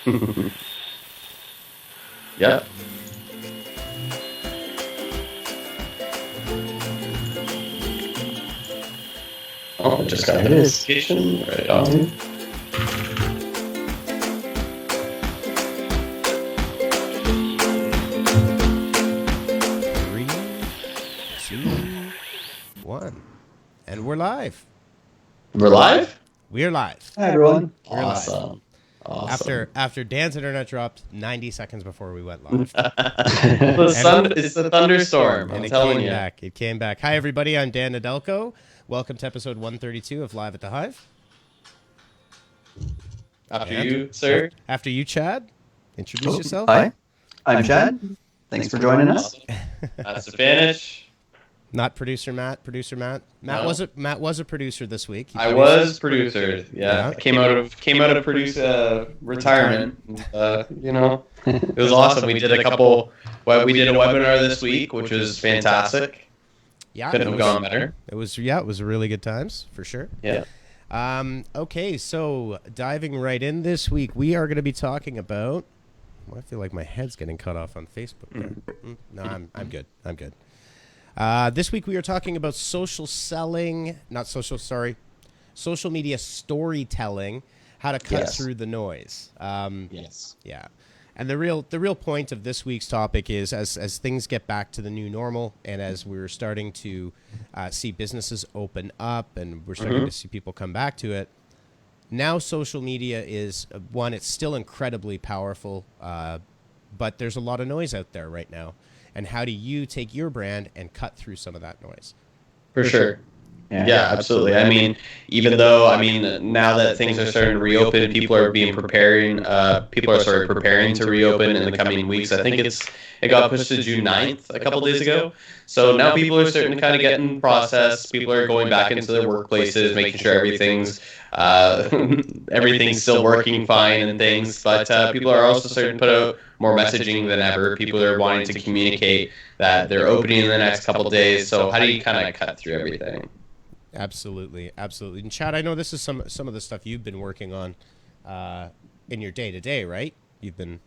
Yep. Oh, just got a notification right on. And we're live. We're live? We're live. Hi, everyone. We're Awesome. After Dan's internet dropped 90 seconds before we went live. It's the thunderstorm. I'm telling you. It came back. Hi, everybody. I'm Dan Nadelko. Welcome to episode 132 of Live at the Hive. After you, sir. After you, Chad. Introduce yourself. Hi, I'm Chad. Thanks for joining us. That's the finish. Not producer Matt. Producer Matt. Matt was a producer this week. I was producer. Yeah. Came out of retirement. It was awesome. We did a webinar this week, which was fantastic. Yeah, couldn't have gone better. It was really good times for sure. Yeah. Okay, so diving right in this week, we are going to be talking about. Well, I feel like my head's getting cut off on Facebook there. No, I'm good. I'm good. This week we are talking about social media storytelling, how to cut through the noise. Yes. Yeah. And the real point of this week's topic is as things get back to the new normal and as we're starting to see businesses open up and we're starting to see people come back to it, now social media is, it's still incredibly powerful, but there's a lot of noise out there right now. And how do you take your brand and cut through some of that noise? For sure. Yeah, absolutely. I mean, now that things are starting to reopen, people are preparing to reopen in the coming weeks. I think it got pushed to June 9th a couple days ago. So now people are starting to kind of get in process. People are going back into their workplaces, making sure everything's still working fine and things. But people are also starting to put out more messaging than ever. People are wanting to communicate that they're opening in the next couple of days. So how do you kind of cut through everything? Absolutely. And Chad, I know this is some of the stuff you've been working on in your day-to-day, right? You've been...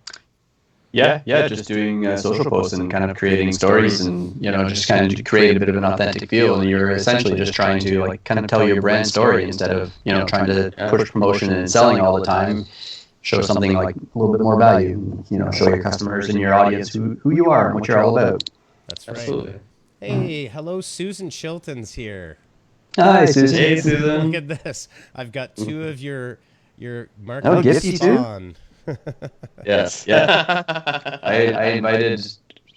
Yeah, just doing social posts and kind of creating stories and, just kind of create a bit of an authentic feel. And you're essentially just trying to kind of tell your brand story instead of, trying to push promotion and selling all the time. Show something like a little bit more value, show your customers and your audience who you are and what you're all about. That's right. Absolutely. Hey, hello, Susan Chilton's here. Hi, Susan. Hey, Susan. Look at this. I've got two of your marketing gifts on. Yes. Yeah. I invited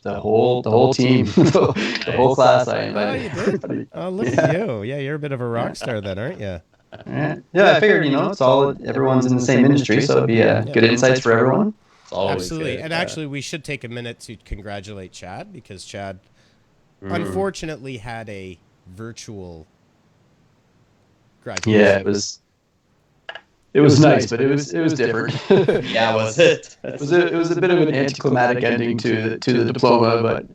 the whole team, the whole class. I invited. Oh, you did? Oh, look at you. Yeah, you're a bit of a rock star then, aren't you? Yeah, I figured, it's all everyone's in the same industry, so it'd be good insights for everyone. Absolutely. And actually, we should take a minute to congratulate Chad because Chad unfortunately had a virtual graduation. Yeah, it was nice, but it was different. Yeah, was it? It was a bit of an anticlimactic ending to the diploma, but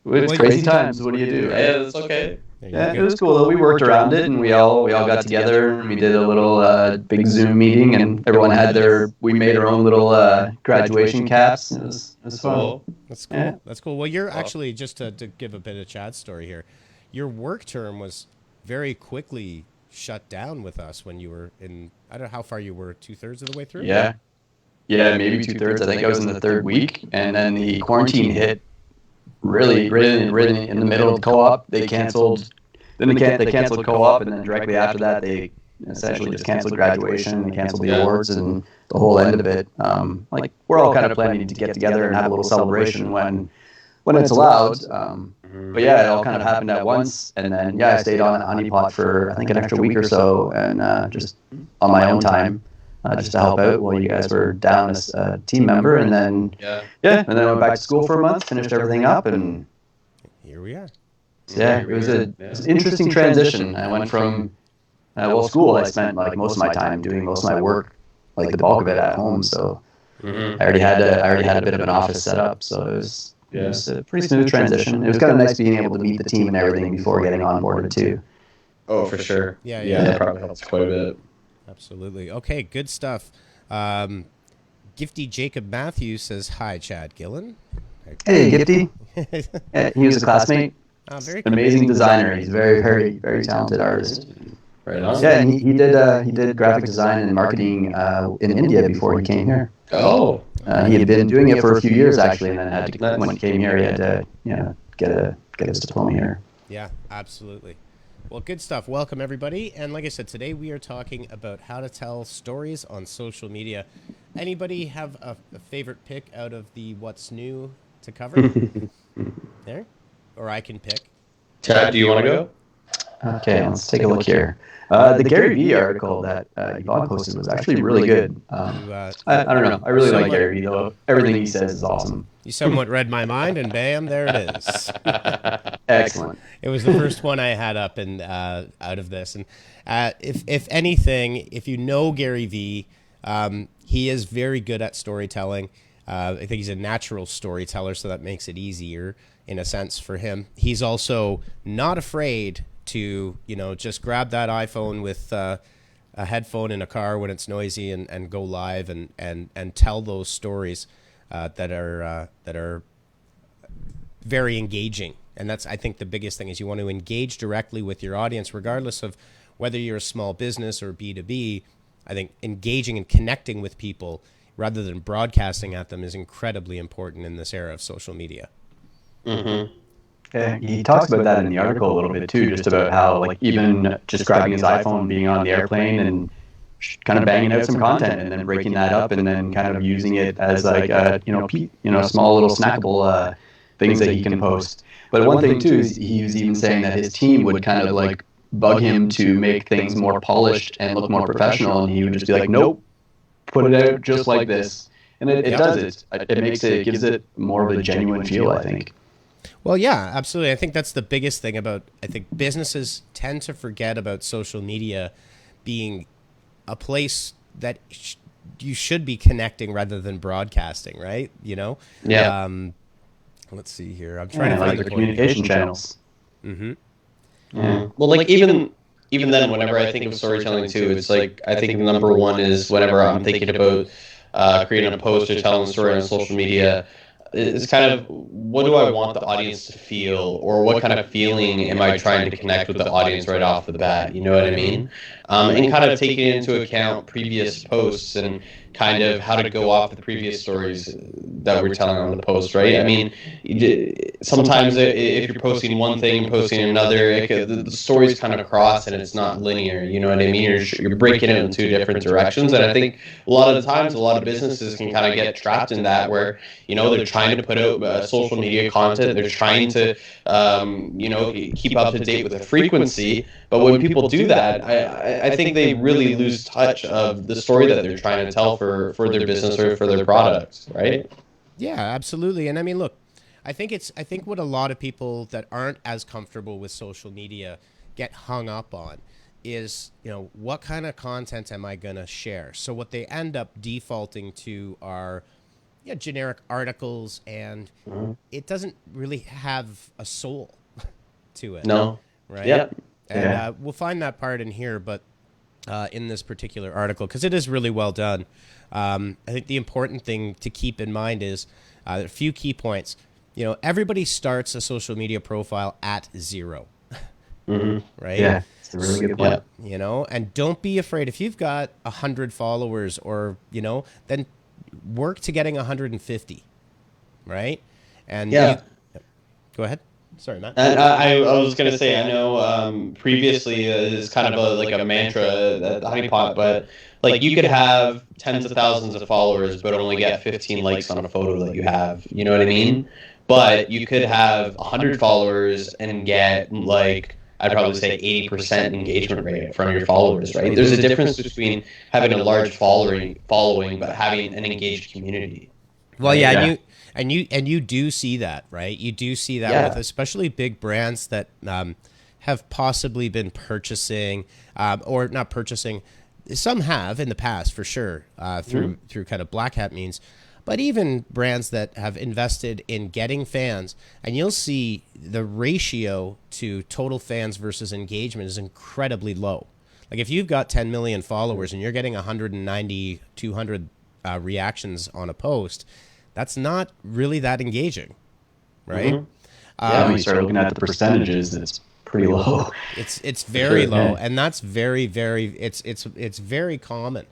it's crazy times. What do you do? Right? Yeah, it's okay. Yeah, it was cool though. We worked around it, and we all got together, and we did a little big Zoom meeting, and everyone had we made our own little graduation caps. It was fun. Cool. That's cool. Yeah. That's cool. Well, you're actually, just to give a bit of Chad's story here, your work term was very quickly shut down with us when you were in, I don't know how far you were, 2/3 of the way through? Yeah, maybe 2/3. I think I was in the third week, and then the quarantine hit really in the middle of co-op. They canceled co-op, and then directly after that, they essentially just canceled graduation, they canceled the awards, and the whole end of it. We're all kind of planning to get together and have a little celebration when it's allowed. But yeah, it all kind of happened at once, and then I stayed on at Honeypot for I think an extra week or so, and just on my own time, just to help out while you guys were down as a team member, and then and then I went back to school for a month, finished everything up, and here we are. Yeah, it was an interesting transition. I went from school. I spent most of my time doing most of my work, the bulk of it at home. So I already had a bit of an office set up, so it was. It was a pretty smooth transition. It was kind of nice being able to meet the team and everything before getting onboarded too. Oh, for sure. Yeah. That probably helps quite a bit. Absolutely. Okay, good stuff. Gifty Jacob Matthews says, "Hi, Chad Gillen." Hey, Gifty. He was a classmate. Very cool. Amazing designer. He's a very, very, very talented artist. Right on. Yeah, and he did graphic design and marketing in India before he came here. Oh. He had been doing it for a few years actually, and then had to, when he came here, he had to get his diploma here. Yeah, absolutely. Well, good stuff. Welcome, everybody. And like I said, today we are talking about how to tell stories on social media. Anybody have a favorite pick out of the what's new to cover? There? Or I can pick. Chad, do you want to go? Okay, let's take a look here. The Gary Vee article that Yvonne posted was actually really good. I don't know. I really like Gary Vee, though. Everything he says is awesome. You somewhat read my mind, and bam, there it is. Excellent. It was the first one I had up and out of this. And if anything, if you know Gary Vee, he is very good at storytelling. I think he's a natural storyteller, so that makes it easier in a sense for him. He's also not afraid to, just grab that iPhone with a headphone in a car when it's noisy and go live and tell those stories that are very engaging. And that's, I think, the biggest thing is you want to engage directly with your audience, regardless of whether you're a small business or B2B. I think engaging and connecting with people rather than broadcasting at them is incredibly important in this era of social media. Mm-hmm. Yeah, he talks about that in the article a little bit too, just about how like even just grabbing his iPhone, being on the airplane, and kind of banging out some content, and then breaking that up, and then kind of using it as like small little snackable things that he can post. But one thing too is he was even saying that his team would kind of like bug him to make things more polished and look more professional, and he would just be like, "Nope, put it out just like this," and it does it. It gives it more of a genuine feel, I think. Well, yeah, absolutely. I think that's the biggest thing about, I think businesses tend to forget about social media being a place that you should be connecting rather than broadcasting, right? Yeah. Let's see here. I'm trying to find the communication channels. Mm-hmm. Yeah. Well, like even then, whenever I think of storytelling too, it's like I think number one is whenever I'm thinking about creating a post or telling a story on social media, it's kind of what do I want the audience to feel, or what kind of feeling am I trying to connect with the audience right off the bat? You know what I mean? And kind of taking into account previous posts and kind of how to go off the previous stories that we're telling on the post, right? I mean, sometimes if you're posting one thing and posting another, the stories kind of cross and it's not linear, you know what I mean? You're breaking it in two different directions. And I think a lot of the times, a lot of businesses can kind of get trapped in that where, they're trying to put out social media content. They're trying to, keep up to date with the frequency. But when people do that, I think they really lose touch of the story that they're trying to tell for their business or for their products, right? Yeah, absolutely. And I mean, look, I think what a lot of people that aren't as comfortable with social media get hung up on is, what kind of content am I going to share? So what they end up defaulting to are generic articles, and it doesn't really have a soul to it. No. Right? Yeah. And we'll find that part in here, but in this particular article, because it is really well done. I think the important thing to keep in mind is a few key points. Everybody starts a social media profile at 0, right? Yeah, it's a really good point. And don't be afraid if you've got 100 followers, or then work to getting 150, right? And go ahead. Sorry, Matt. And I was going to say, I know previously it's kind of like a mantra at Honeypot, but like you could have tens of thousands of followers, but only get 15 likes on a photo that you have. You know what I mean? But you could have 100 followers and get like, I'd probably say 80% engagement rate from your followers, right? There's a difference between having a large following, but having an engaged community. Well, yeah. And you do see that, right? You do see that with especially big brands that have possibly been purchasing or not purchasing. Some have in the past, for sure, through kind of black hat means. But even brands that have invested in getting fans, and you'll see the ratio to total fans versus engagement is incredibly low. Like if you've got 10 million followers and you're getting 190, 200 reactions on a post, that's not really that engaging, right? When you start looking at the percentages, it's pretty low. It's very low, and that's very it's very common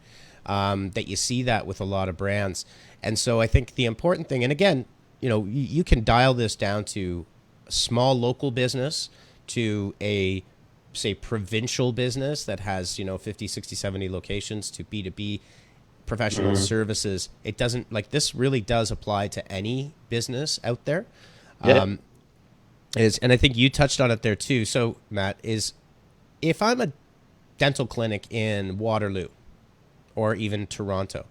that you see that with a lot of brands. And so I think the important thing, and again, you can dial this down to a small local business, to a, say, provincial business that has 50, 60, 70 locations, to B2B professional services. It doesn't, like, this really does apply to any business out there. And I think you touched on it there too. So Matt, is if I'm a dental clinic in Waterloo or even Toronto,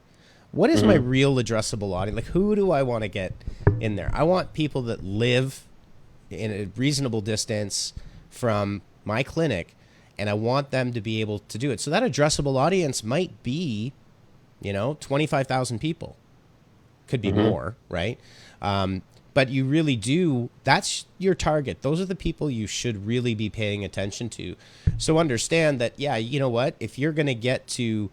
what is my real addressable audience? Like, who do I want to get in there? I want people that live in a reasonable distance from my clinic, and I want them to be able to do it. So that addressable audience might be, 25,000 people. Could be more, right? But you really do, that's your target. Those are the people you should really be paying attention to. So understand that, you know what? If you're going to get to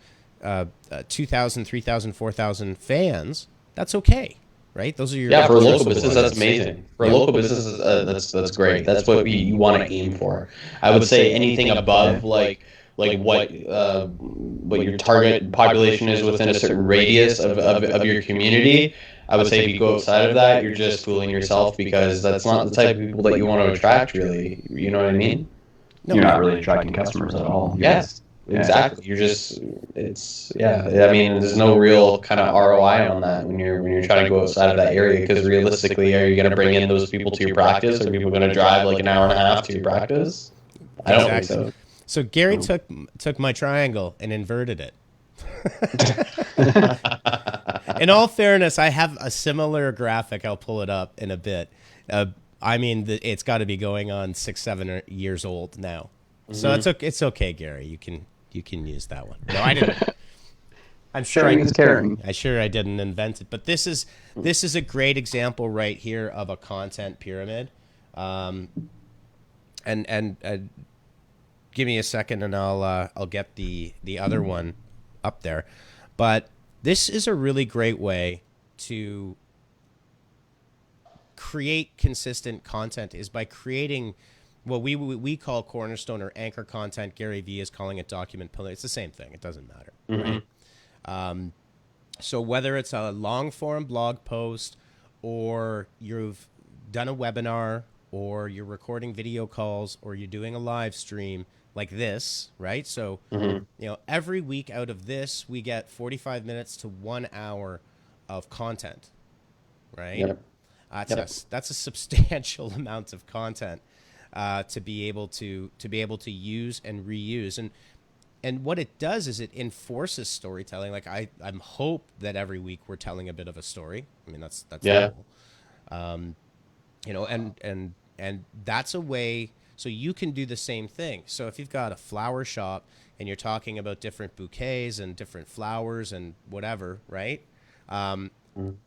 2,000, 3,000, 4,000 fans, that's okay, right? Those are your for a local business. That's amazing. For a local business, that's great. That's what you want to aim for. I would say anything above like what your target population is within a certain radius of your community. I would say if you go outside of that, you're just fooling yourself, because that's not the type of people that you want to attract, really. You know what I mean? No, you're not really attracting customers at all. Yes. Exactly. You're just, I mean, there's no real kind of ROI on that when you're trying to go outside of that area, because realistically, are you going to bring in those people to your practice? Are people going to drive like an hour and a half to your practice? I don't think so. So Gary took my triangle and inverted it. In all fairness, I have a similar graphic. I'll pull it up in a bit. I mean, it's got to be going on 6-7 years old now. So it's okay, Gary. You can use that one. No, I didn't. I'm sure I didn't invent it, but this is a great example right here of a content pyramid. And give me a second, and I'll get the other one up there. But this is a really great way to create consistent content, is by creating what we call cornerstone or anchor content. Gary Vee is calling it document pillar. It's the same thing. It doesn't matter. Right? So whether it's a long form blog post, or you've done a webinar, or you're recording video calls, or you're doing a live stream like this, right? So, every week out of this, we get 45 minutes to 1 hour of content, right? Yep. That's a substantial amount of content to be able to use and reuse. And what it does is it enforces storytelling. Like I'm hope that every week we're telling a bit of a story. I mean, that's cool. And that's a way. So you can do the same thing. So if you've got a flower shop and you're talking about different bouquets and different flowers and whatever, right?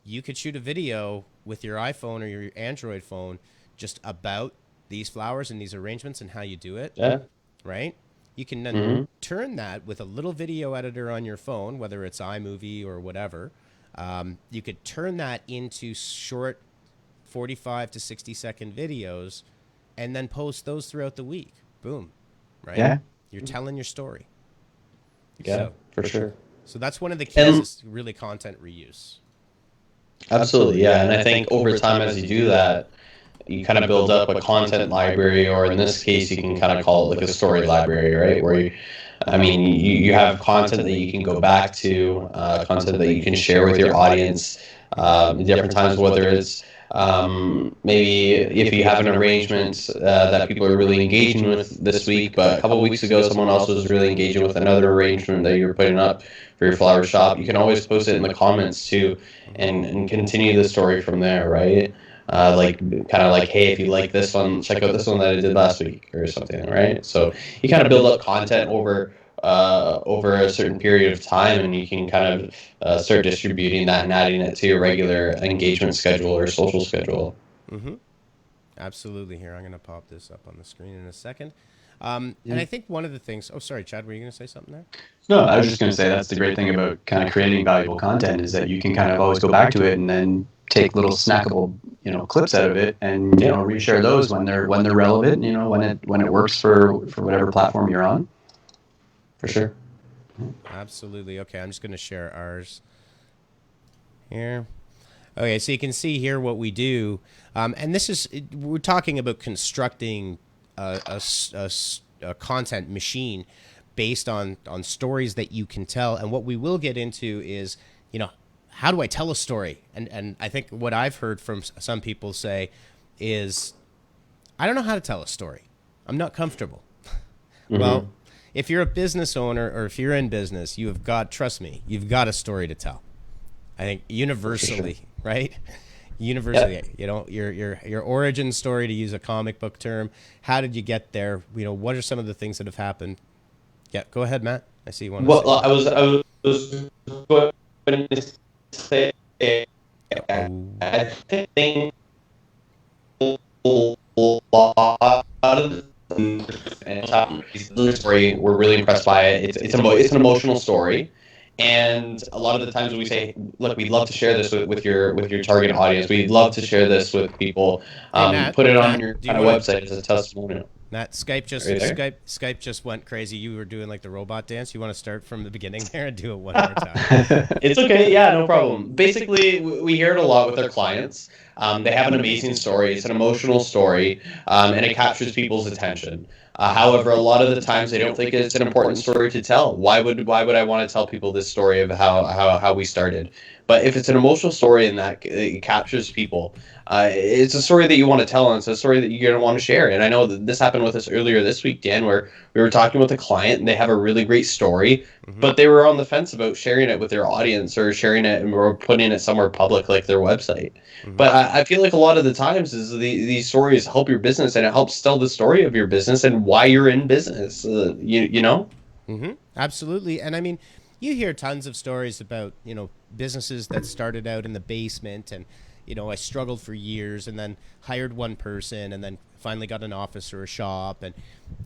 You could shoot a video with your iPhone or your Android phone just about these flowers and these arrangements and how you do it, right? You can then turn that with a little video editor on your phone, whether it's iMovie or whatever. You could turn that into short 45 to 60-second videos and then post those throughout the week. Boom, right? Yeah. You're telling your story. Yeah, for sure. So that's one of the keys, is really content reuse. Absolutely, yeah. And I think over time, as you do that, you kind of build up a content library, or in this case, you can kind of call it like a story library, right? Where you have content that you can go back to, content that you can share with your audience at different times, whether it's maybe if you have an arrangement that people are really engaging with this week, but a couple of weeks ago someone else was really engaging with another arrangement that you're putting up for your flower shop, you can always post it in the comments too, and continue the story from there, right? Hey, if you like this one, check out this one that I did last week or something, right? So you kind of build up content over a certain period of time, and you can kind of start distributing that and adding it to your regular engagement schedule or social schedule. Absolutely. Here, I'm going to pop this up on the screen in a second. And I think one of the things. Oh, sorry, Chad. Were you going to say something there? No, I was just going to say that's the great thing about kind of creating valuable content is that you can kind of always go back to it and then take little snackable, clips out of it and reshare those when they're relevant. When it works for whatever platform you're on. For sure. Absolutely. Okay, I'm just going to share ours here. Okay, so you can see here what we do, and we're talking about constructing a content machine based on stories that you can tell. And what we will get into is, how do I tell a story? And I think what I've heard from some people say is, I don't know how to tell a story. I'm not comfortable. Mm-hmm. Well, if you're a business owner or if you're in business, trust me, you've got a story to tell. I think universally, sure. Right? Universally, yeah. Your origin story, to use a comic book term. How did you get there? What are some of the things that have happened? Yeah, go ahead, Matt. I see you want to say. I was going to say, I think a lot of the story, we're really impressed by it. It's an emotional story. And a lot of the times we say, look, we'd love to share this with your target audience. We'd love to share this with people. Hey, Matt, put it on your website as a testimonial. Matt, Skype just went crazy. You were doing like the robot dance. You want to start from the beginning there and do it one more time? It's okay. Yeah, no problem. Basically, we hear it a lot with our clients. They have an amazing story. It's an emotional story, and it captures people's attention. However, a lot of the times they don't think it's an important story to tell. Why would I want to tell people this story of how we started? But if it's an emotional story and that it captures people, it's a story that you want to tell, and it's a story that you're going to want to share. And I know that this happened with us earlier this week, Dan, where we were talking with a client and they have a really great story, but they were on the fence about sharing it with their audience or sharing it or putting it somewhere public like their website. But I feel like a lot of the times is these stories help your business, and it helps tell the story of your business and why you're in business. Absolutely. And I mean, you hear tons of stories about businesses that started out in the basement, and I struggled for years, and then hired one person, and then finally got an office or a shop, and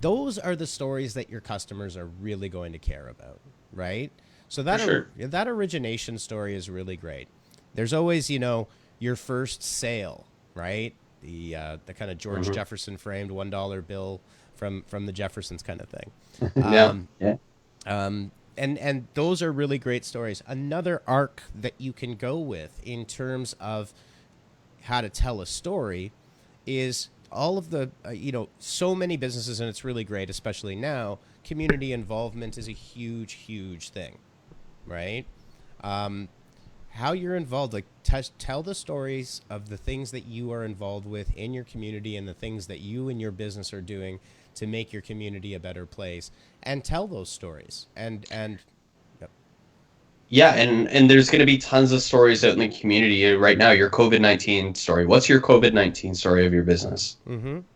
those are the stories that your customers are really going to care about, right? So that origination story is really great. There's always your first sale, right? The kind of George Jefferson framed $1 bill from the Jeffersons kind of thing. And those are really great stories. Another arc that you can go with in terms of how to tell a story is all of the so many businesses, and it's really great, especially now. Community involvement is a huge thing, right? How you're involved, like tell the stories of the things that you are involved with in your community and the things that you and your business are doing to make your community a better place, and tell those stories. And there's going to be tons of stories out in the community right now. Your COVID-19 story. What's your COVID-19 story of your business?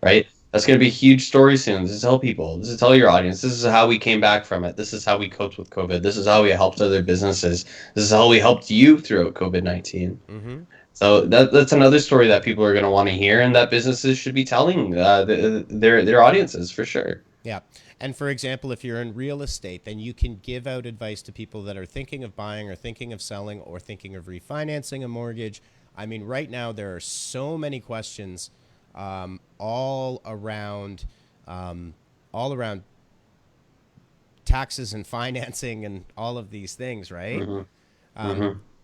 Right? That's going to be a huge story soon. This is tell people. This is tell your audience. This is how we came back from it. This is how we coped with COVID. This is how we helped other businesses. This is how we helped you throughout COVID-19. So that's another story that people are going to want to hear, and that businesses should be telling their audiences for sure. Yeah. And for example, if you're in real estate, then you can give out advice to people that are thinking of buying or thinking of selling or thinking of refinancing a mortgage. I mean, right now there are so many questions all around taxes and financing and all of these things, right?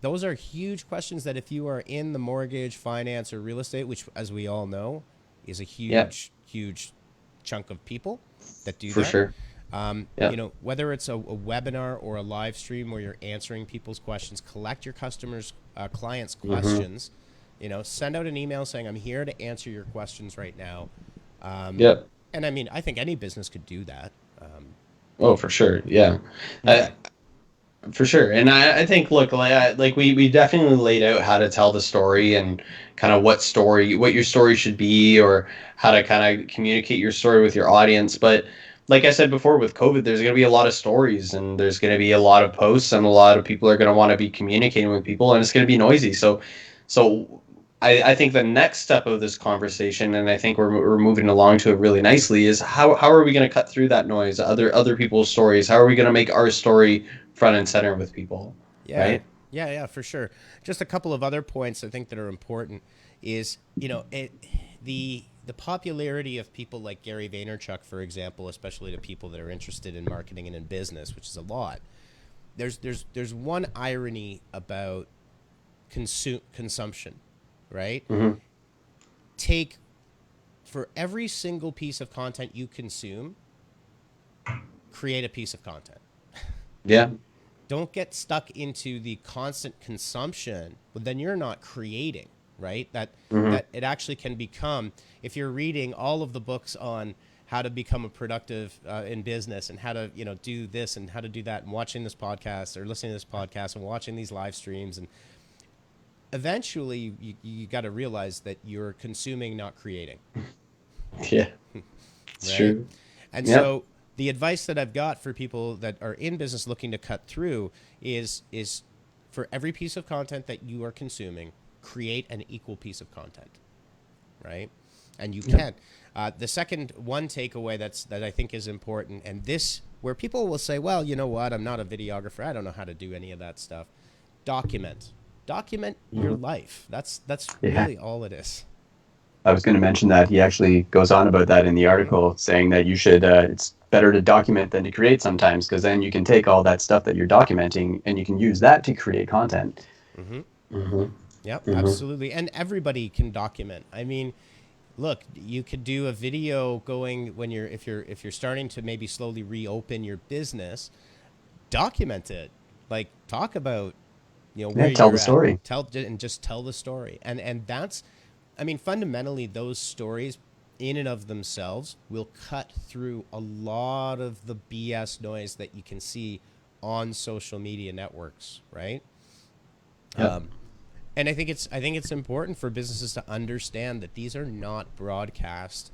Those are huge questions that if you are in the mortgage, finance, or real estate, which, as we all know, is a huge chunk of people that do that. For sure. Whether it's a webinar or a live stream where you're answering people's questions, collect your clients' questions. Send out an email saying, I'm here to answer your questions right now. And I mean, I think any business could do that. For sure. Yeah. For sure. And I think, look, like we definitely laid out how to tell the story and kind of what your story should be, or how to kind of communicate your story with your audience. But like I said before, with COVID, there's going to be a lot of stories, and there's going to be a lot of posts, and a lot of people are going to want to be communicating with people, and it's going to be noisy. So I think the next step of this conversation, and I think we're moving along to it really nicely, is how are we going to cut through that noise, other people's stories? How are we going to make our story front and center with people, Yeah, right? yeah, for sure. Just a couple of other points I think that are important is, the popularity of people like Gary Vaynerchuk, for example, especially to people that are interested in marketing and in business, which is a lot. There's one irony about consumption, right? Mm-hmm. Take for every single piece of content you consume, create a piece of content. Yeah. Don't get stuck into the constant consumption, but then you're not creating, right? Mm-hmm. That it actually can become, if you're reading all of the books on how to become a productive in business and how to do this and how to do that, and watching this podcast or listening to this podcast and watching these live streams, and eventually you got to realize that you're consuming, not creating. Yeah, it's Right? true. And Yep. so the advice that I've got for people that are in business looking to cut through is for every piece of content that you are consuming, create an equal piece of content, right? And you can. The second one takeaway that I think is important, and this where people will say, well, you know what, I'm not a videographer, I don't know how to do any of that stuff. Document your life. That's really all it is. I was going to mention that he actually goes on about that in the article, saying that you should, it's better to document than to create sometimes, because then you can take all that stuff that you're documenting and you can use that to create content. Yep, absolutely. And everybody can document. I mean, look, you could do a video going when if you're starting to maybe slowly reopen your business, document it. Like, talk about where Tell you're the story. just tell the story. And that's, I mean, fundamentally, those stories in and of themselves will cut through a lot of the BS noise that you can see on social media networks, right? Yep. And I think it's important for businesses to understand that these are not broadcast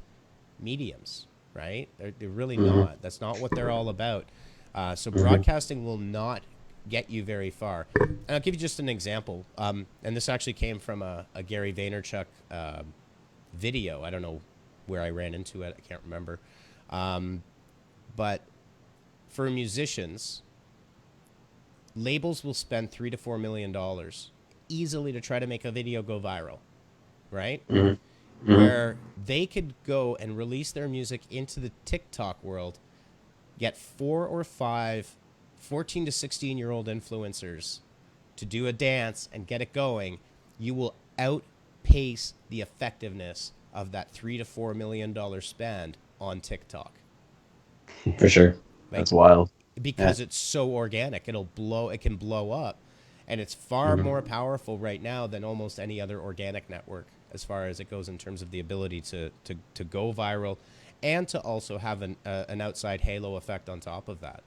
mediums, right? They're really not. That's not what they're all about. So broadcasting will not get you very far. And I'll give you just an example. And this actually came from a Gary Vaynerchuk video. I don't know where I ran into it. I can't remember. But for musicians, labels will spend $3 to $4 million easily to try to make a video go viral, right? Where they could go and release their music into the TikTok world, get 4 or 5 14 to 16-year-old influencers to do a dance and get it going. You will outpace the effectiveness of that $3 to $4 million spend on TikTok. For sure. That's wild. Because it's so organic. It can blow up. And it's far more powerful right now than almost any other organic network as far as it goes in terms of the ability to go viral and to also have an outside halo effect on top of that.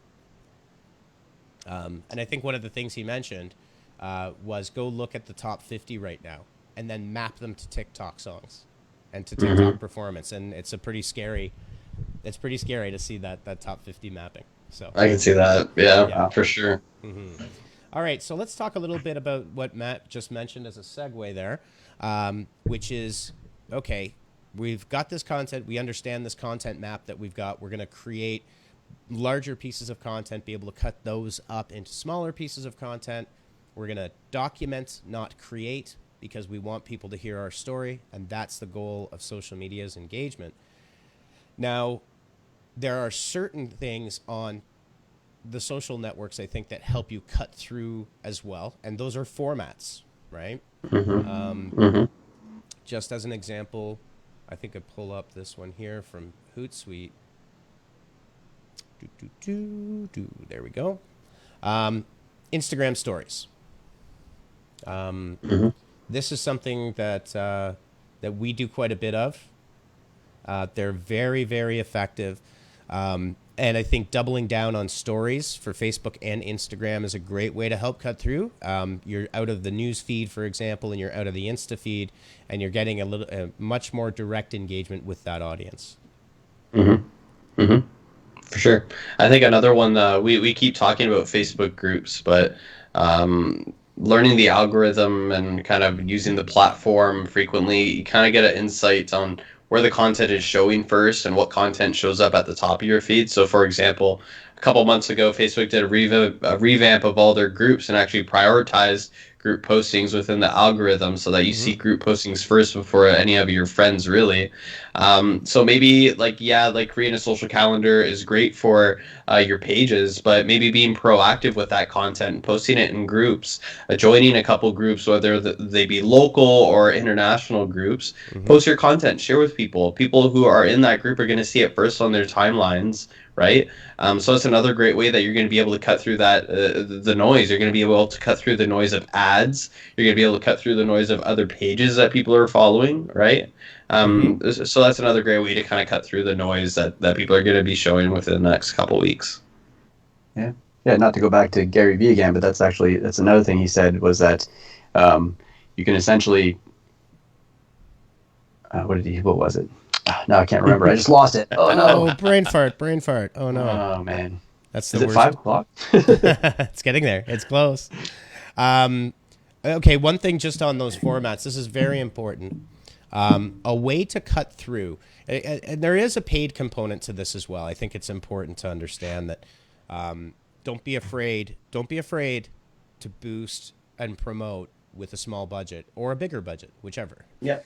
And I think one of the things he mentioned was go look at the top 50 right now and then map them to TikTok songs and to TikTok performance. And it's pretty scary to see that top 50 mapping. So I can see that. Yeah. For sure. All right, so let's talk a little bit about what Matt just mentioned as a segue there, which is, okay, we've got this content. We understand this content map that we've got. We're going to create larger pieces of content, be able to cut those up into smaller pieces of content. We're going to document, not create, because we want people to hear our story, and that's the goal of social media's engagement. Now, there are certain things on the social networks, I think, that help you cut through as well, and those are formats, right? Just as an example, I think I pull up this one here from Hootsuite. There we go. Instagram stories. This is something that we do quite a bit of. They're very, very effective. And I think doubling down on stories for Facebook and Instagram is a great way to help cut through. You're out of the news feed, for example, and you're out of the Insta feed, and you're getting a much more direct engagement with that audience. For sure. I think another one, we keep talking about Facebook groups, but learning the algorithm and kind of using the platform frequently, you kind of get an insight on where the content is showing first and what content shows up at the top of your feed. So, for example, a couple months ago, Facebook did a revamp of all their groups and actually prioritized group postings within the algorithm so that you see group postings first before any of your friends, really. So maybe like creating a social calendar is great for your pages, but maybe being proactive with that content and posting it in groups, joining a couple groups, whether they be local or international groups. Post your content, share with people. People who are in that group are going to see it first on their timelines, right? So it's another great way that you're going to be able to cut through that the noise. You're going to be able to cut through the noise of ads. You're going to be able to cut through the noise of other pages that people are following, right? So that's another great way to kind of cut through the noise that people are going to be showing within the next couple weeks. Yeah. Not to go back to Gary Vee again, but that's another thing he said was that you can essentially what was it? No, I can't remember. I just lost it. Oh no! Oh, brain fart. Oh no! Oh man, that's the worst. Is it 5 o'clock? It's getting there. It's close. Okay, one thing just on those formats. This is very important. A way to cut through, and there is a paid component to this as well. I think it's important to understand that. Don't be afraid. Don't be afraid to boost and promote with a small budget or a bigger budget, whichever. Yeah.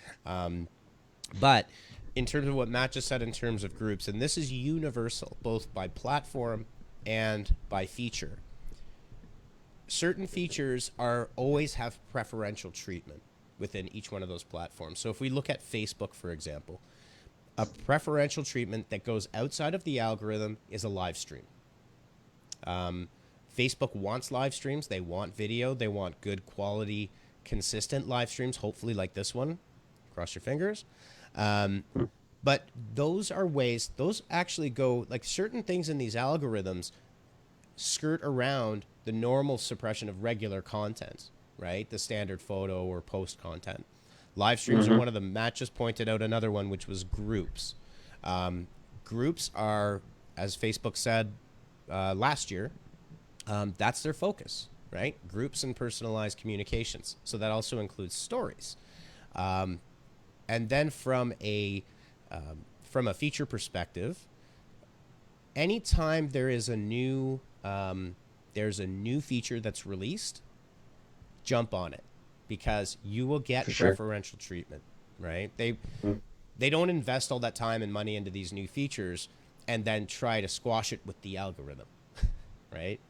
But in terms of what Matt just said in terms of groups, and this is universal, both by platform and by feature. Certain features always have preferential treatment within each one of those platforms. So if we look at Facebook, for example, a preferential treatment that goes outside of the algorithm is a live stream. Facebook wants live streams. They want video. They want good quality, consistent live streams, hopefully like this one. Cross your fingers. But those are ways, those actually go, like certain things in these algorithms skirt around the normal suppression of regular content, right? The standard photo or post content. Live streams are one of them. Matt just pointed out another one, which was groups. Groups are, as Facebook said last year, that's their focus, right? Groups and personalized communications. So that also includes stories. And then from a feature perspective, anytime there's a new feature that's released, jump on it because you will get preferential treatment, right? They don't invest all that time and money into these new features and then try to squash it with the algorithm, right?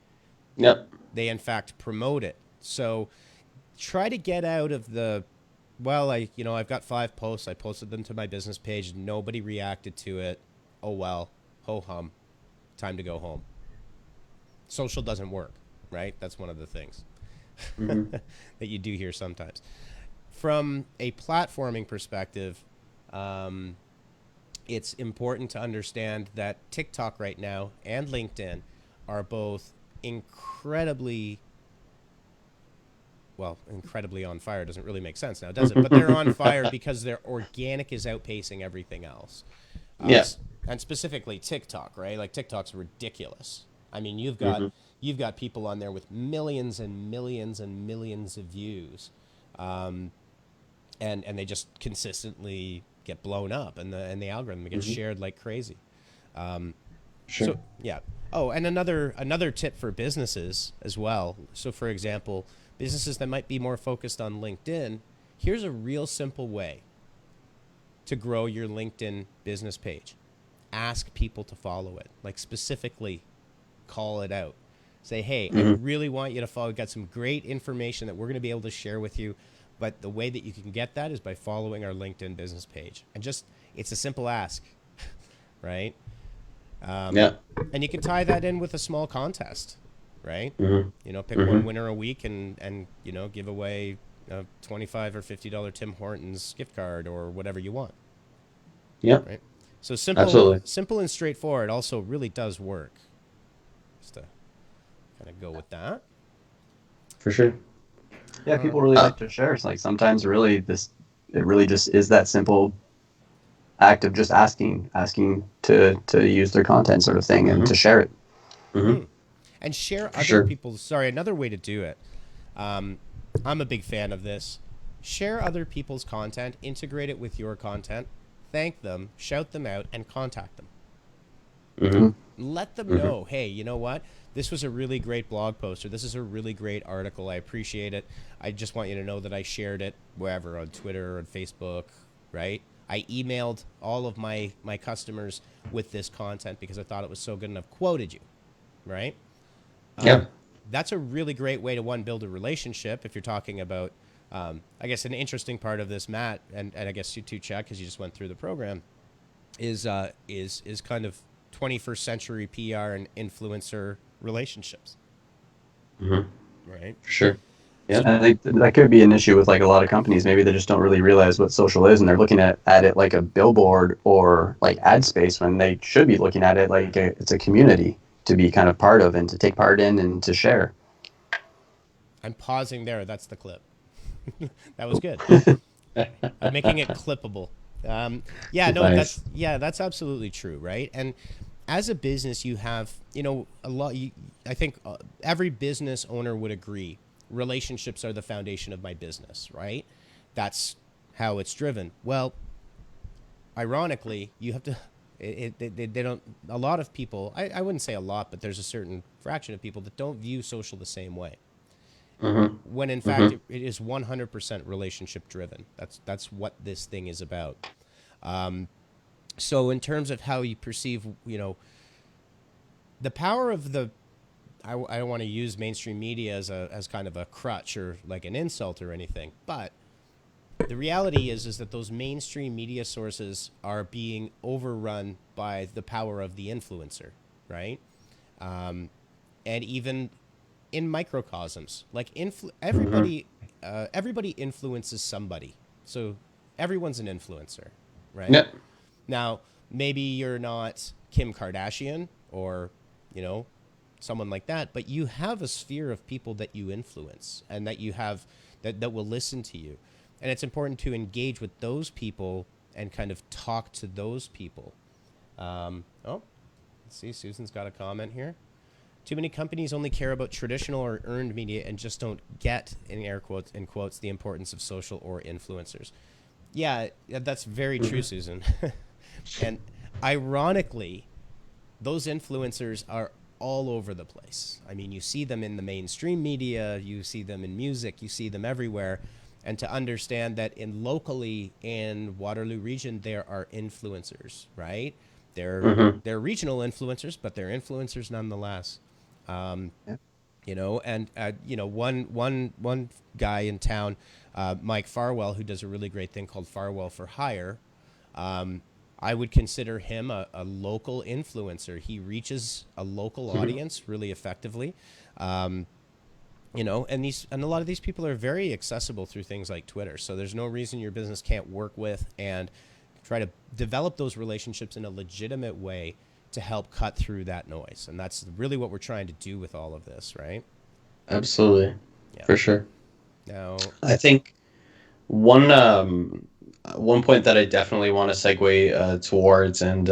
Yep. They in fact promote it. So try to get out of the, well, I've got 5 posts. I posted them to my business page. Nobody reacted to it. Oh, well, ho hum. Time to go home. Social doesn't work, right? That's one of the things that you do hear sometimes. From a platforming perspective, it's important to understand that TikTok right now and LinkedIn are both incredibly on fire doesn't really make sense now, does it? But they're on fire because their organic is outpacing everything else. Yes. And specifically TikTok, right? Like TikTok's ridiculous. I mean, you've got people on there with millions and millions and millions of views, and they just consistently get blown up, and the algorithm gets shared like crazy. So yeah. Oh, and another tip for businesses as well. So for example, businesses that might be more focused on LinkedIn, here's a real simple way to grow your LinkedIn business page. Ask people to follow it. Like specifically call it out. Say, hey, I really want you to follow. We've got some great information that we're going to be able to share with you. But the way that you can get that is by following our LinkedIn business page. And it's a simple ask, right? And you can tie that in with a small contest, right? Pick one winner a week and give away a $25 or $50 Tim Hortons gift card or whatever you want. Yeah. Right. So simple and straightforward also really does work. Just to kind of go with that. For sure. Yeah, people really like to share. It's like sometimes it really just is that simple act of just asking to use their content sort of thing and to share it. And share other people's. Sorry, another way to do it. I'm a big fan of this. Share other people's content, integrate it with your content, thank them, shout them out, and contact them. Mm-hmm. Let them know, hey, you know what? This was a really great blog post, or this is a really great article. I appreciate it. I just want you to know that I shared it wherever, on Twitter or on Facebook, right? I emailed all of my customers with this content because I thought it was so good and I've quoted you, right? Yeah. That's a really great way to, one, build a relationship. If you're talking about, I guess an interesting part of this, Matt, and I guess you too, Chad, because you just went through the program, is kind of 21st century PR and influencer relationships. Right? For sure. Yeah. And I think that could be an issue with like a lot of companies. Maybe they just don't really realize what social is, and they're looking at it like a billboard or like ad space, when they should be looking at it like it's a community to be kind of part of and to take part in and to share. I'm pausing there. That's the clip. That was good. I'm making it clippable. Nice. That's absolutely true, right? And as a business, you have, a lot. I think every business owner would agree. Relationships are the foundation of my business, right? That's how it's driven. Well, ironically, you have to. They don't. A lot of people. I wouldn't say a lot, but there's a certain fraction of people that don't view social the same way. When in fact it is 100% relationship driven. That's what this thing is about. So in terms of how you perceive, the power of the, I don't want to use mainstream media as kind of a crutch or like an insult or anything, but the reality is that those mainstream media sources are being overrun by the power of the influencer, right? And even in microcosms, like everybody influences somebody, so everyone's an influencer, right? Yeah. Now, maybe you're not Kim Kardashian or, someone like that, but you have a sphere of people that you influence and that you have that will listen to you. And it's important to engage with those people and kind of talk to those people. Let's see, Susan's got a comment here. Too many companies only care about traditional or earned media and just don't get, in quotes, the importance of social or influencers. Yeah, that's very true, Susan. And ironically, those influencers are all over the place. I mean, you see them in the mainstream media, you see them in music, you see them everywhere. And to understand that locally in Waterloo region, there are influencers, right? They're regional influencers, but they're influencers nonetheless. And one guy in town, Mike Farwell, who does a really great thing called Farwell for Hire. I would consider him a local influencer. He reaches a local audience really effectively. And a lot of these people are very accessible through things like Twitter. So there's no reason your business can't work with and try to develop those relationships in a legitimate way to help cut through that noise. And that's really what we're trying to do with all of this, right? Absolutely. Yeah. For sure. Now, I think one point that I definitely want to segue towards, and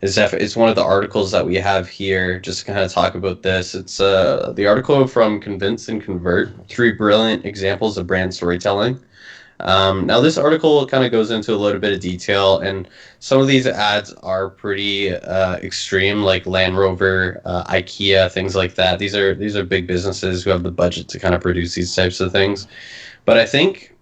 it's one of the articles that we have here, just to kind of talk about this. It's the article from Convince and Convert, 3 brilliant examples of brand storytelling. Now, this article kind of goes into a little bit of detail, and some of these ads are pretty extreme, like Land Rover, IKEA, things like that. These are big businesses who have the budget to kind of produce these types of things. But I think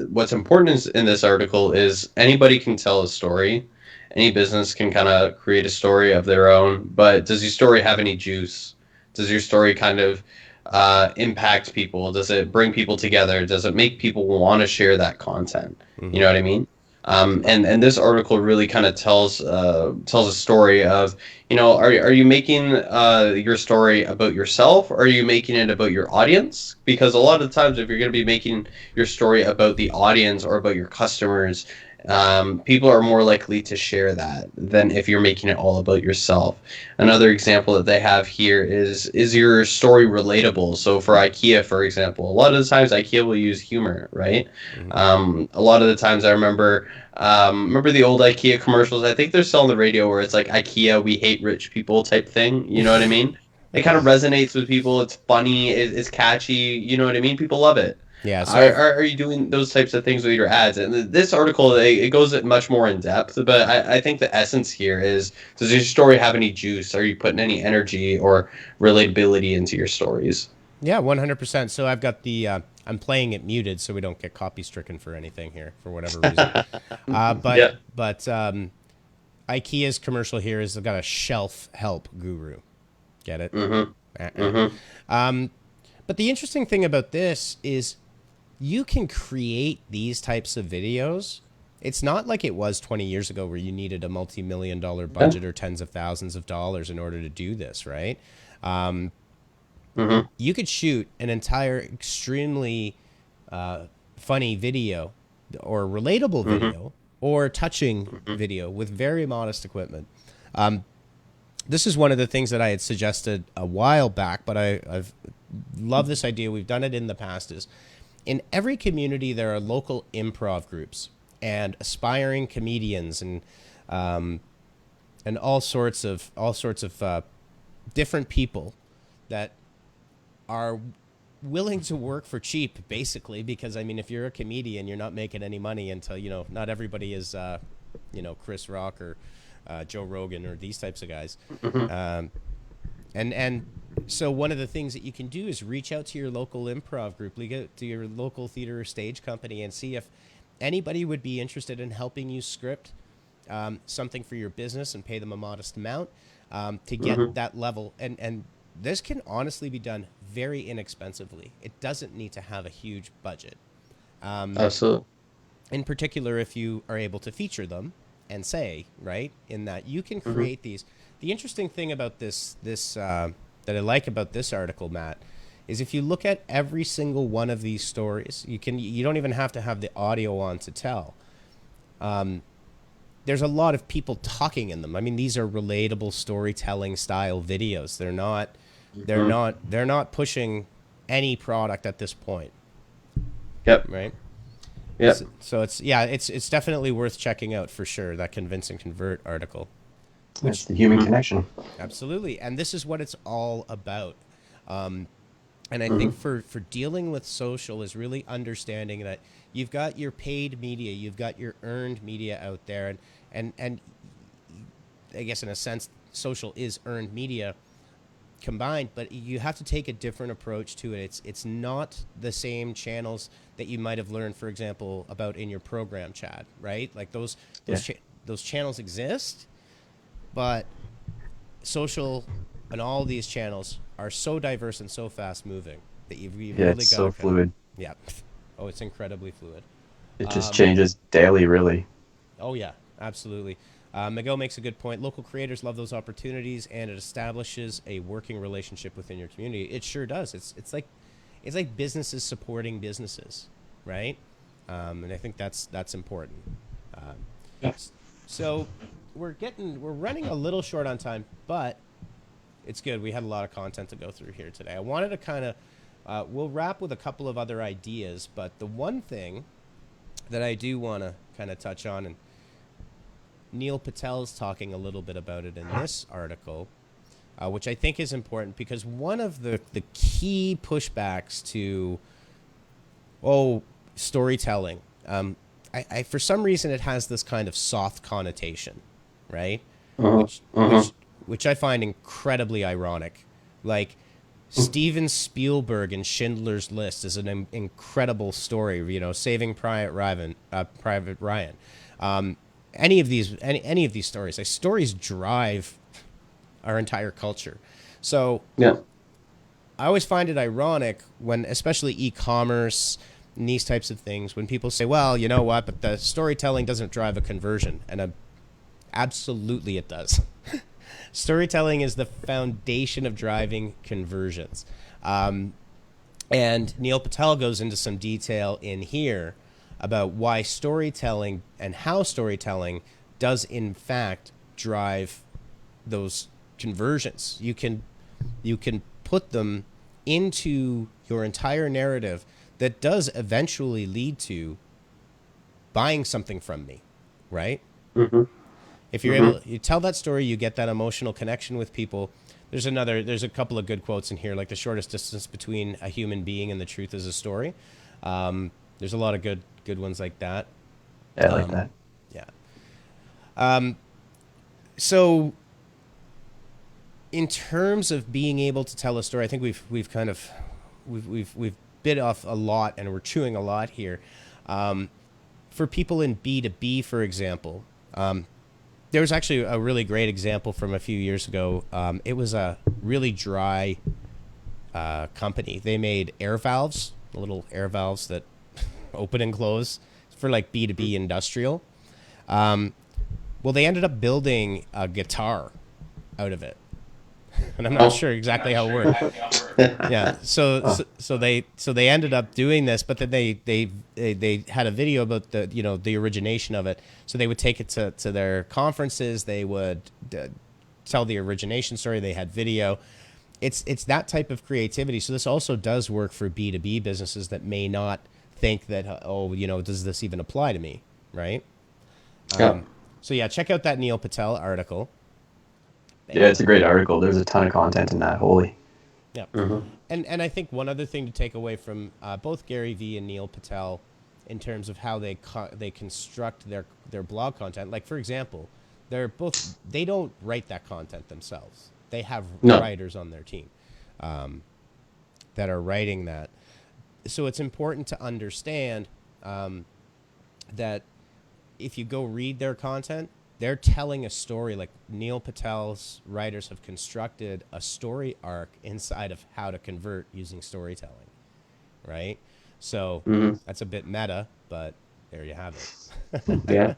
what's important in this article is anybody can tell a story. Any business can kind of create a story of their own, but does your story have any juice? Does your story kind of impact people? Does it bring people together? Does it make people want to share that content? You know what I mean? And this article really kind of tells a story of, are you making your story about yourself, or are you making it about your audience? Because a lot of the times, if you're going to be making your story about the audience or about your customers, people are more likely to share that than if you're making it all about yourself. Another example that they have here is your story relatable? So for IKEA, for example, a lot of the times IKEA will use humor, right? A lot of the times I remember the old IKEA commercials. I think they're still on the radio where it's like, IKEA, we hate rich people type thing. You know what I mean? It kind of resonates with people. It's funny. It's catchy. You know what I mean? People love it. Yeah. So Are you doing those types of things with your ads? And this article, it goes much more in depth, but I think the essence here is, does your story have any juice? Are you putting any energy or relatability into your stories? yeah, 100%. So I've got the I'm playing it muted so we don't get copy stricken for anything here for whatever reason. Yeah. But IKEA's commercial here is they've got a shelf help guru. Get it? Mm-hmm. Mm-hmm. But the interesting thing about this is you can create these types of videos. It's not like it was 20 years ago where you needed a multi-million-dollar budget or tens of thousands of dollars in order to do this, right? Mm-hmm. You could shoot an entire extremely funny video or relatable video or touching video with very modest equipment. This is one of the things that I had suggested a while back, but I've loved this idea. We've done it in the past. Is in every community there are local improv groups and aspiring comedians and all sorts of different people that are willing to work for cheap, basically, because I mean, if you're a comedian, you're not making any money until, not everybody is Chris Rock or Joe Rogan or these types of guys. And so one of the things that you can do is reach out to your local improv group, to your local theater or stage company, and see if anybody would be interested in helping you script something for your business and pay them a modest amount to get that level. And this can honestly be done very inexpensively. It doesn't need to have a huge budget. Absolutely. In particular, if you are able to feature them and say, right, in that you can create these. The interesting thing about this that I like about this article, Matt, is if you look at every single one of these stories, you don't even have to have the audio on to tell. There's a lot of people talking in them. I mean, these are relatable storytelling style videos. They're not pushing any product at this point. Yep. Right. Yeah. So it's definitely worth checking out for sure. That Convince and Convert article. That's the human connection. Absolutely. And this is what it's all about. And I think for dealing with social is really understanding that you've got your paid media, you've got your earned media out there. And I guess in a sense, social is earned media combined, but you have to take a different approach to it. It's not the same channels that you might have learned, for example, about in your program, Chad, right? Like those channels exist, but social and all these channels are so diverse and so fast moving that you've really got it's so fluid. Yeah. Oh, it's incredibly fluid. It just changes daily, really. Oh yeah, absolutely. Miguel makes a good point. Local creators love those opportunities, and it establishes a working relationship within your community. It sure does. It's like businesses supporting businesses, right? And I think that's important. Yes. So we're running a little short on time, but it's good. We had a lot of content to go through here today. I wanted to kind of we'll wrap with a couple of other ideas, but the one thing that I do want to kind of touch on, and Neil Patel's talking a little bit about it in this article, which I think is important because one of the key pushbacks to storytelling, I for some reason it has this kind of soft connotation, right? Which I find incredibly ironic. Like Steven Spielberg in Schindler's List is an incredible story, Saving Private Ryan. Any of these stories, like stories drive our entire culture. So yeah, I always find it ironic when, especially e-commerce and these types of things, when people say, well, you know what, but the storytelling doesn't drive a conversion. And absolutely it does. Storytelling is the foundation of driving conversions. And Neil Patel goes into some detail in here about why storytelling and how storytelling does in fact drive those conversions. You can put them into your entire narrative that does eventually lead to buying something from me, right? If you're able, you tell that story, you get that emotional connection with people. There's a couple of good quotes in here, like the shortest distance between a human being and the truth is a story. There's a lot of good ones like that. Yeah, I like that. Yeah. So in terms of being able to tell a story, I think we've kind of we've bit off a lot, and we're chewing a lot here. For people in B2B, for example, there was actually a really great example from a few years ago. It was a really dry company. They made air valves, little air valves that open and close for like B2B industrial. Well, they ended up building a guitar out of it, and I'm not sure exactly how it worked. Yeah, so they ended up doing this, but then they had a video about the origination of it. So they would take it to their conferences. They would tell the origination story. They had video. It's that type of creativity. So this also does work for B2B businesses that may not think that does this even apply to me, right? Yeah. So yeah, check out that Neil Patel article. Yeah, it's a great article. There's a ton of content in that. Holy. Yeah. And I think one other thing to take away from both Gary Vee and Neil Patel in terms of how they construct their blog content, like for example, they don't write that content themselves. They have writers on their team that are writing that. So it's important to understand that if you go read their content, they're telling a story. Like Neil Patel's writers have constructed a story arc inside of how to convert using storytelling, right? So that's a bit meta, but there you have it. Yeah.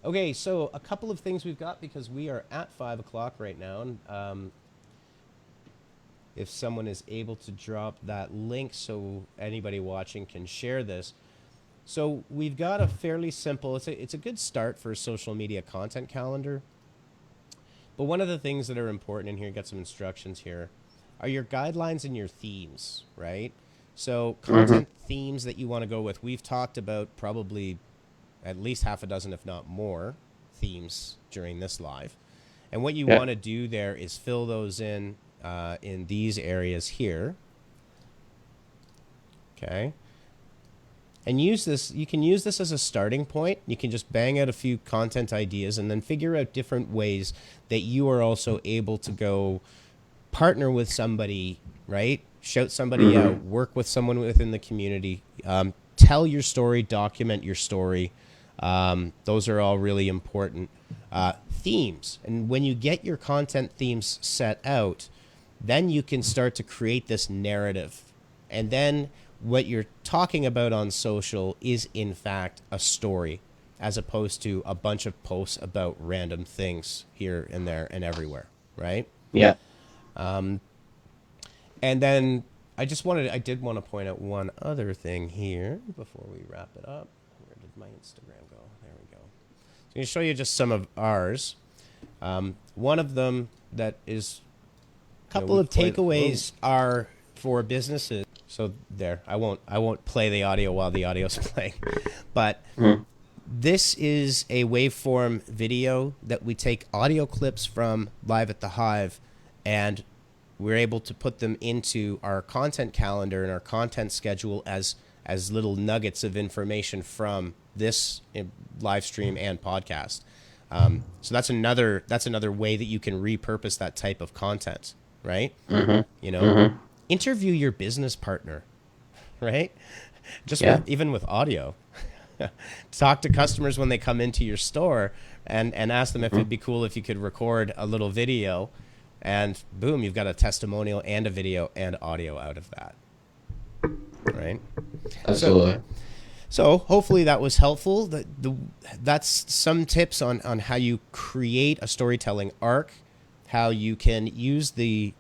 Okay, so a couple of things we've got because we are at 5 o'clock right now. And, if someone is able to drop that link so anybody watching can share this. So we've got a fairly simple, it's a good start for a social media content calendar. But one of the things that are important in here, got some instructions here, are your guidelines and your themes, right? So content themes that you want to go with. We've talked about probably at least half a dozen, if not more, themes during this live. And what you want to do there is fill those in these areas here. Okay. And use this, you can use this as a starting point. You can just bang out a few content ideas and then figure out different ways that you are also able to go partner with somebody, right? Shout somebody out, work with someone within the community, tell your story, document your story. Those are all really important. Themes. And when you get your content themes set out, then you can start to create this narrative. And then what you're talking about on social is, in fact, a story, as opposed to a bunch of posts about random things here and there and everywhere, right? Yeah. And then I did want to point out one other thing here before we wrap it up. Where did my Instagram go? There we go. So I'm going to show you just some of ours. One of them that is a couple of takeaways are for businesses. So there, I won't play the audio while the audio's playing, but this is a waveform video that we take audio clips from Live at the Hive, and we're able to put them into our content calendar and our content schedule as little nuggets of information from this live stream and podcast. So that's another way that you can repurpose that type of content, right? Interview your business partner, right? Just even with audio. Talk to customers when they come into your store and ask them if it'd be cool if you could record a little video, and boom, you've got a testimonial and a video and audio out of that, right? Absolutely. So hopefully that was helpful. That's some tips on how you create a storytelling arc, how you can use the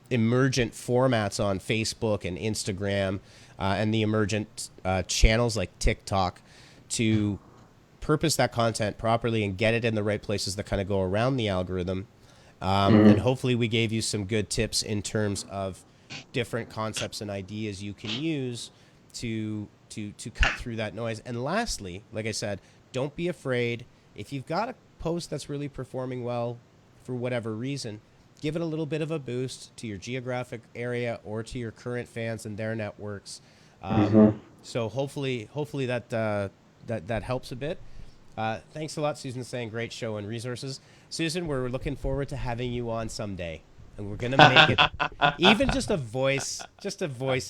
emergent formats on Facebook and Instagram and the emergent channels like TikTok to purpose that content properly and get it in the right places that kind of go around the algorithm. And hopefully we gave you some good tips in terms of different concepts and ideas you can use to cut through that noise. And lastly, like I said, don't be afraid. If you've got a post that's really performing well for whatever reason, give it a little bit of a boost to your geographic area or to your current fans and their networks. So hopefully that helps a bit. Thanks a lot, Susan, saying great show and resources. Susan, we're looking forward to having you on someday, and we're gonna make it even just a voice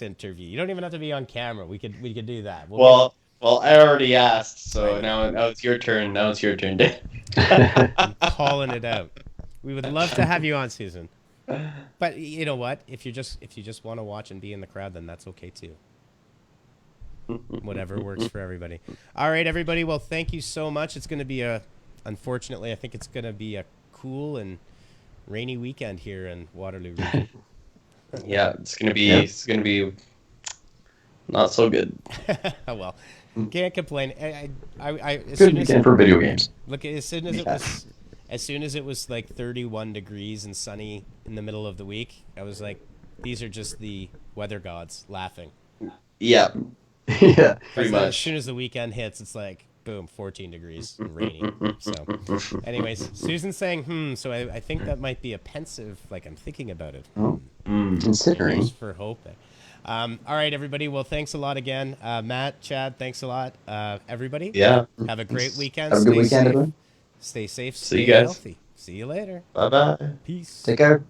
interview. You don't even have to be on camera. We could do that. Well, I already asked, so now it's your turn. Now it's your turn, Dave. I'm calling it out. We would love to have you on, Susan. But you know what? If you just want to watch and be in the crowd, then that's okay too. Whatever works for everybody. All right, everybody. Well, thank you so much. It's going to be unfortunately, I think it's going to be a cool and rainy weekend here in Waterloo region. Yeah, it's going to be not so good. Well, can't complain. As Good weekend for video games. Look, as soon as it was like 31 degrees and sunny in the middle of the week, I was like, these are just the weather gods laughing. Yeah. Yeah, pretty much. As soon as the weekend hits, it's like, boom, 14 degrees and rainy. So, anyways, Susan's saying, so I think that might be a pensive, like I'm thinking about it. Considering. Just for hope. All right, everybody. Well, thanks a lot again. Matt, Chad, thanks a lot. Everybody. Yeah. Have a great weekend. Have a good weekend, everyone. Stay safe. See you Stay guys. healthy. See you later. Bye-bye. Peace. Take care.